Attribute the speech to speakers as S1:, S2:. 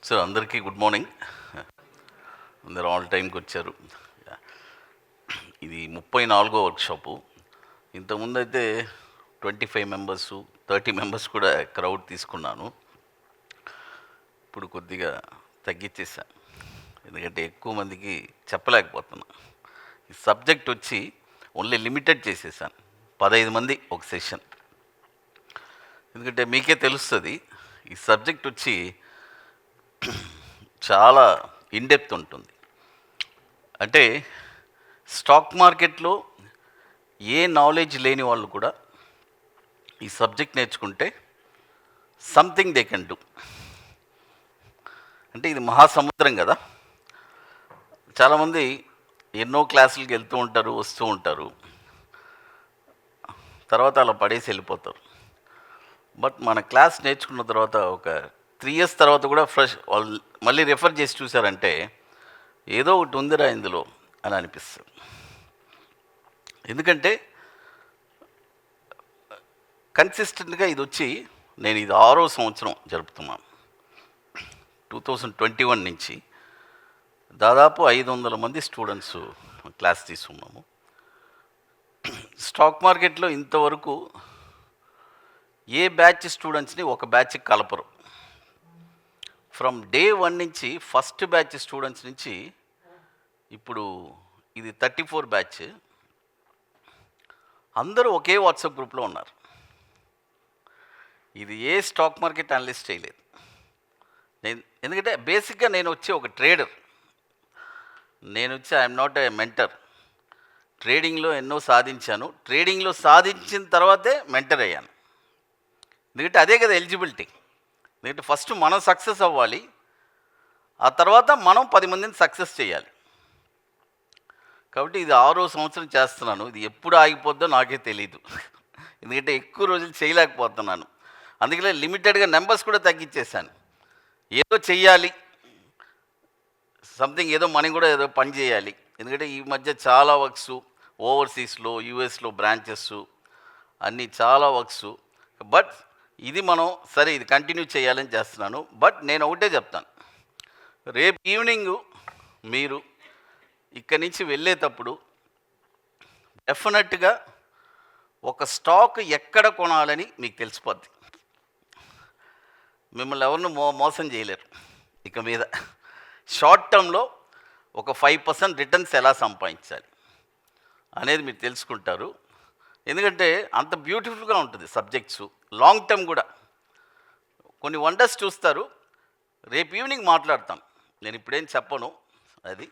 S1: Sir అందరికీ good morning. అందరూ all టైంకి వచ్చారు. ఇది 34వ వర్క్షాపు. ఇంతకుముందు అయితే 25 మెంబర్స్ 30 మెంబర్స్ కూడా క్రౌడ్ తీసుకున్నాను. ఇప్పుడు కొద్దిగా తగ్గించేసాను, ఎందుకంటే ఎక్కువ మందికి చెప్పలేకపోతున్నా. ఈ సబ్జెక్ట్ వచ్చి ఓన్లీ లిమిటెడ్ చేసేసాను, 15 మంది ఒక సెషన్. ఎందుకంటే మీకే తెలుస్తుంది ఈ సబ్జెక్ట్ వచ్చి చాలా ఇన్డెప్త్ ఉంటుంది. అంటే స్టాక్ మార్కెట్లో ఏ నాలెడ్జ్ లేని వాళ్ళు కూడా ఈ సబ్జెక్ట్ నేర్చుకుంటే సంథింగ్ దే కెన్ డూ. అంటే ఇది మహాసముద్రం కదా. చాలామంది ఎన్నో క్లాసులకి వెళ్తూ ఉంటారు, వస్తూ ఉంటారు, తర్వాత అలా పడేసి వెళ్ళిపోతారు. బట్ మన క్లాస్ నేర్చుకున్న తర్వాత ఒక 3 years తర్వాత కూడా ఫ్రెష్ వాళ్ళు మళ్ళీ రెఫర్ చేసి చూసారంటే ఏదో ఒకటి ఉందిరా ఇందులో అని అనిపిస్తుంది. ఎందుకంటే కన్సిస్టెంట్గా ఇది వచ్చి నేను ఇది 6వ సంవత్సరం జరుపుతున్నాను. 2021 నుంచి దాదాపు 500 మంది స్టూడెంట్స్ క్లాస్ తీసుకున్నాము. స్టాక్ మార్కెట్లో ఇంతవరకు ఏ బ్యాచ్ స్టూడెంట్స్ని ఒక బ్యాచ్కి కలపరు. ఫ్రమ్ డే 1 నుంచి ఫస్ట్ బ్యాచ్ స్టూడెంట్స్ నుంచి ఇప్పుడు ఇది 34 బ్యాచ్ అందరూ ఒకే వాట్సాప్ గ్రూప్లో ఉన్నారు. ఇది ఏ స్టాక్ మార్కెట్ అనలిస్ట్ చేయలేదు. ఎందుకంటే బేసిక్గా నేను వచ్చి ఒక ట్రేడర్. నేను వచ్చి ఐఎమ్ నాట్ ఏ మెంటర్. ట్రేడింగ్లో ఎన్నో సాధించాను. ట్రేడింగ్లో సాధించిన తర్వాతే మెంటర్ అయ్యాను. ఎందుకంటే అదే కదా ఎలిజిబిలిటీ. ఎందుకంటే ఫస్ట్ మనం సక్సెస్ అవ్వాలి, ఆ తర్వాత మనం 10 మందిని సక్సెస్ చేయాలి. కాబట్టి ఇది 6వ సంవత్సరం చేస్తున్నాను. ఇది ఎప్పుడు ఆగిపోద్దో నాకే తెలీదు, ఎందుకంటే ఎక్కువ రోజులు చేయలేకపోతున్నాను. అందుకనే లిమిటెడ్గా నెంబర్స్ కూడా తగ్గించేశాను. ఏదో చెయ్యాలి, సంథింగ్ ఏదో మనం కూడా ఏదో పని చేయాలి. ఎందుకంటే ఈ మధ్య చాలా వర్క్స్ ఓవర్సీస్లో, యూఎస్లో బ్రాంచెస్ అన్నీ చాలా వర్క్స్. బట్ ఇది మనం సరే ఇది కంటిన్యూ చేయాలని చేస్తున్నాను. బట్ నేను ఒకటే చెప్తాను, రేపు ఈవినింగ్ మీరు ఇక్కడి నుంచి వెళ్ళేటప్పుడు డెఫినెట్గా ఒక స్టాక్ ఎక్కడ కొనాలని మీకు తెలిసిపోద్ది. మిమ్మల్ని ఎవరిని మోసం చేయలేరు. ఇక మీద షార్ట్ టర్మ్లో ఒక 5% రిటర్న్స్ ఎలా సంపాదించాలి అనేది మీరు తెలుసుకుంటారు. ఎందుకంటే అంత బ్యూటిఫుల్గా ఉంటుంది సబ్జెక్ట్స్. లాంగ్ టర్మ్ కూడా కొన్ని వండర్స్ చూస్తారు. రేపు ఈవినింగ్ మాట్లాడతాను, నేను ఇప్పుడేం చెప్పను అది.